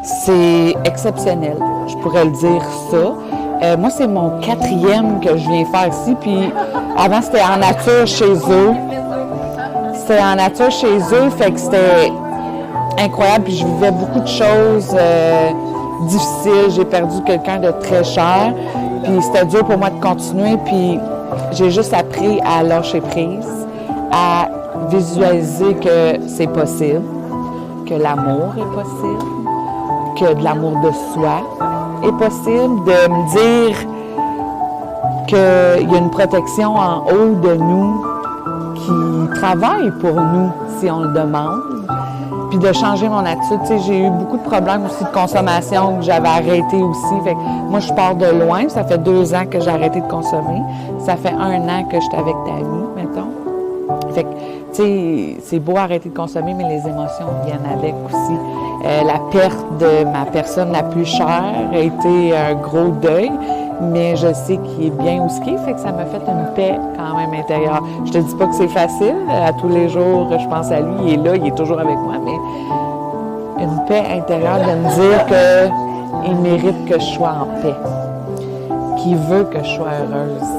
C'est exceptionnel, je pourrais le dire ça. Moi, c'est mon 4e que je viens faire ici, puis avant, c'était en nature chez eux. C'était en nature chez eux, fait que c'était incroyable, puis je vivais beaucoup de choses difficiles. J'ai perdu quelqu'un de très cher, puis c'était dur pour moi de continuer, puis j'ai juste appris à lâcher prise, à visualiser que c'est possible, que l'amour est possible, que de l'amour de soi est possible, de me dire qu'il y a une protection en haut de nous qui travaille pour nous si on le demande, puis de changer mon attitude. Tu sais, j'ai eu beaucoup de problèmes aussi de consommation que j'avais arrêté aussi. Fait que moi, je pars de loin. Ça fait 2 ans que j'ai arrêté de consommer. Ça fait 1 an que j'étais avec Tammy, mettons. Fait que, tu sais, c'est beau arrêter de consommer, mais les émotions viennent avec aussi. La perte de ma personne la plus chère a été un gros deuil, mais je sais qu'il est bien où ce qu'il est, fait que ça m'a fait une paix quand même intérieure. Je te dis pas que c'est facile, à tous les jours, je pense à lui, il est là, il est toujours avec moi, mais une paix intérieure de me dire qu'il mérite que je sois en paix, qu'il veut que je sois heureuse,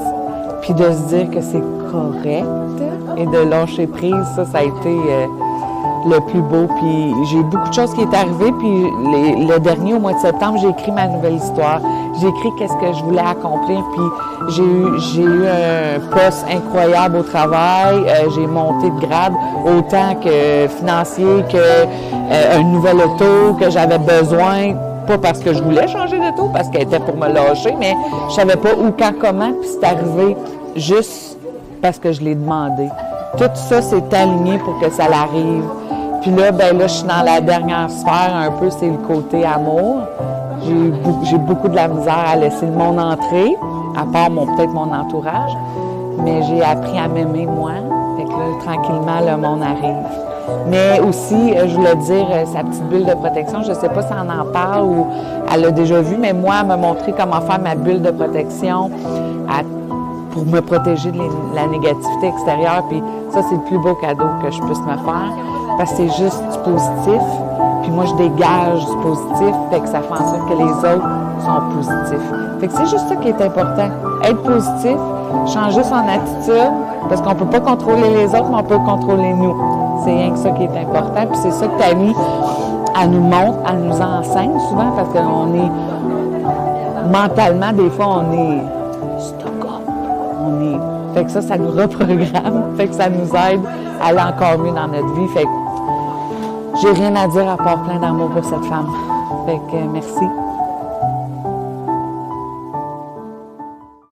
puis de se dire que c'est correct et de lâcher prise, ça a été le plus beau. Puis j'ai eu beaucoup de choses qui est arrivées, puis le dernier, au mois de septembre, j'ai écrit ma nouvelle histoire. J'ai écrit qu'est-ce que je voulais accomplir, puis j'ai eu un poste incroyable au travail, j'ai monté de grade, autant que financier, que un nouvel auto que j'avais besoin, pas parce que je voulais changer d'auto, parce qu'elle était pour me lâcher, mais je savais pas où, quand, comment, puis c'est arrivé juste parce que je l'ai demandé. Tout ça s'est aligné pour que ça l'arrive. Puis là, ben là, je suis dans la dernière sphère un peu, c'est le côté amour. J'ai beaucoup de la misère à laisser le monde entrer, à part peut-être mon entourage, mais j'ai appris à m'aimer moi. Fait que là, tranquillement, le monde arrive. Mais aussi, je voulais dire, sa petite bulle de protection, je ne sais pas si elle en parle ou elle l'a déjà vu, mais moi, elle m'a montré comment faire ma bulle de protection pour me protéger de la négativité extérieure. Puis ça, c'est le plus beau cadeau que je puisse me faire, parce que c'est juste du positif. Puis moi, je dégage du positif, fait que ça fait en sorte que les autres sont positifs. Fait que c'est juste ça qui est important. Être positif, changer son attitude, parce qu'on ne peut pas contrôler les autres, mais on peut contrôler nous. C'est rien que ça qui est important. Puis c'est ça que Tammy, elle nous montre, elle nous enseigne souvent, parce qu'on est, mentalement, des fois, on est stock up. Fait que ça nous reprogramme, fait que ça nous aide à aller encore mieux dans notre vie. Fait que j'ai rien à dire à part plein d'amour pour cette femme. Fait que merci.